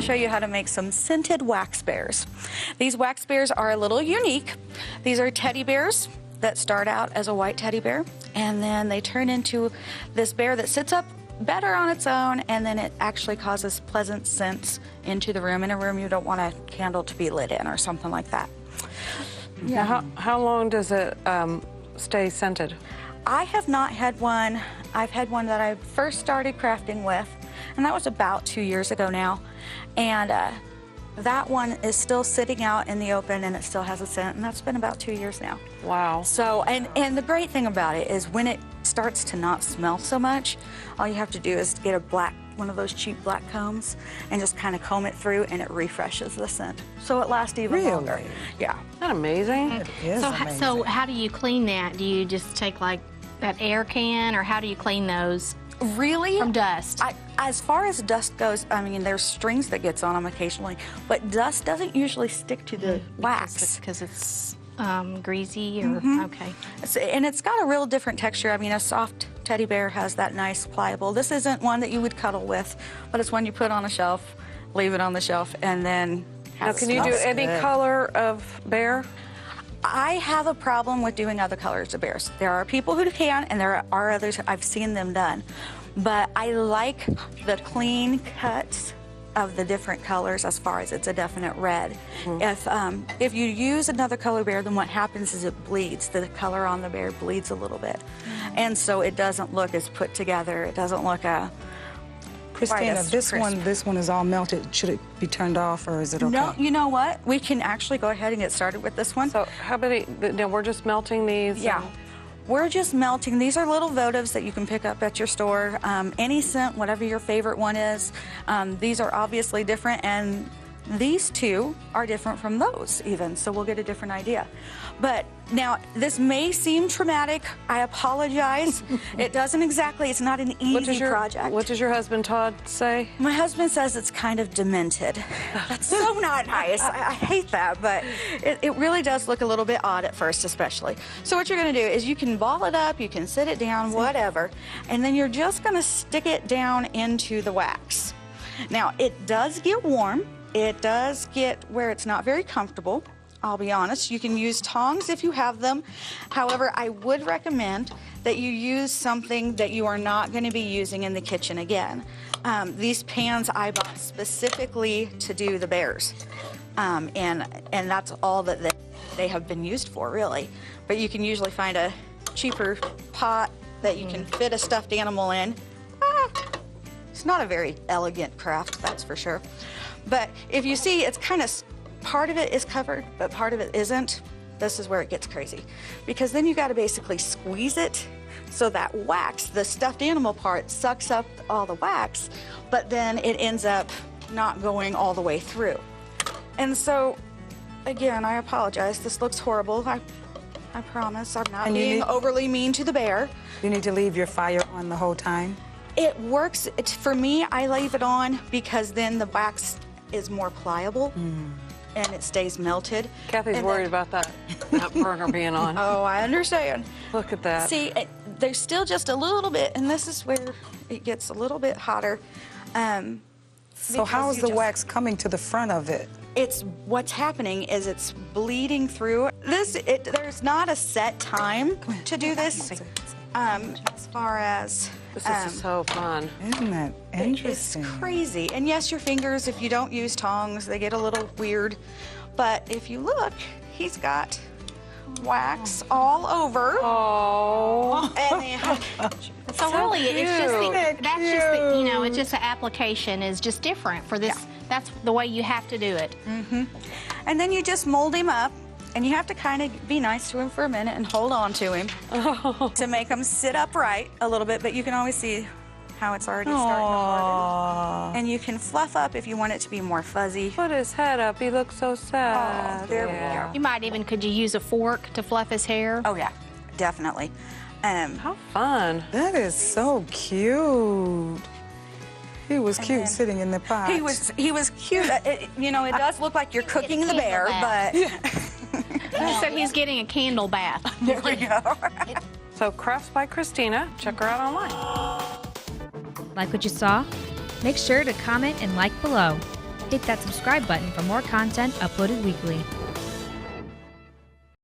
to show you how to make some scented wax bears. These wax bears are a little unique. These are teddy bears that start out as a white teddy bear, and then they turn into this bear that sits up better on its own, and then it actually causes pleasant scents into the room, in a room you don't want a candle to be lit in or something like that. Yeah. How long does it stay scented? I have not had one. I've had one that I first started crafting with, and that was about 2 years ago now. And that one is still sitting out in the open, and it still has a scent, and that's been about 2 years now. Wow. So, and the great thing about it is when it starts to not smell so much, all you have to do is get one of those cheap black combs and just kind of comb it through, and it refreshes the scent. So it lasts even longer. Yeah. Isn't that amazing? It is amazing. So how do you clean that? Do you just take like that air can, or how do you clean those? Really? From dust? As far as dust goes, I mean, there's strings that gets on them occasionally, but dust doesn't usually stick to the wax. Because it's greasy or, okay. And it's got a real different texture. I mean, a soft teddy bear has that nice pliable. This isn't one that you would cuddle with, but it's one you put on a shelf, leave it on the shelf, and then Now, can you do any color of bear? I have a problem with doing other colors of bears. There are people who can, and there are others I've seen them done. But I like the clean cuts of the different colors as far as it's a definite red. If you use another color bear, then what happens is it bleeds. The color on the bear bleeds a little bit. And so it doesn't look as put together. It doesn't look Kristena, this one is all melted. Should it be turned off, or is it okay? No, you know what? We can actually go ahead and get started with this one. So how many, now we're just melting these? Yeah. We're just melting. These are little votives that you can pick up at your store. Any scent, whatever your favorite one is. These are obviously different, and these two are different from those even, so we'll get a different idea. But now, this may seem traumatic. I apologize. It doesn't exactly, it's not an easy project. What does your husband Todd say? My husband says it's kind of demented. That's so not nice. I hate that, but it really does look a little bit odd at first, especially. So what you're gonna do is you can ball it up, you can sit it down, whatever, and then you're just gonna stick it down into the wax. Now, it does get warm. It does get where it's not very comfortable. I'll be honest, you can use tongs if you have them. However, I would recommend that you use something that you are not going to be using in the kitchen again. These pans I bought specifically to do the bears, and that's all that they have been used for, really. But you can usually find a cheaper pot that you can fit a stuffed animal in. It's not a very elegant craft, that's for sure. But if you see, it's kind of, part of it is covered, but part of it isn't. This is where it gets crazy. Because then you gotta basically squeeze it so that wax, the stuffed animal part, sucks up all the wax, but then it ends up not going all the way through. And so, again, I apologize. This looks horrible. I promise I'm not being overly mean to the bear. You need to leave your fire on the whole time? It works. For me, I leave it on because then the wax is more pliable and it stays melted. Kathy's worried about that burner being on. Oh, I understand. Look at that. See, there's still just a little bit, and this is where it gets a little bit hotter. So how is the wax coming to the front of it? What's happening is it's bleeding through. There's not a set time to do this. As far as this is so fun. Isn't that interesting? It's crazy. And yes, your fingers, if you don't use tongs, they get a little weird. But if you look, he's got wax all over. Oh. And so really, it's just you know, it's just the application is just different for this. Yeah. That's the way you have to do it. And then you just mold him up. And you have to kind of be nice to him for a minute and hold on to him to make him sit upright a little bit, but you can always see how it's already starting to harden. And you can fluff up if you want it to be more fuzzy. Put his head up, he looks so sad. Oh, there we go. You might even, could you use a fork to fluff his hair? Oh yeah, definitely. How fun. That is so cute. He was cute sitting in the pot. He was cute. You know, it does look like you're cooking the bear, but... So he's getting a candle bath. There we go. So Crafts by Kristena, check her out online. Like what you saw? Make sure to comment and like below. Hit that subscribe button for more content uploaded weekly.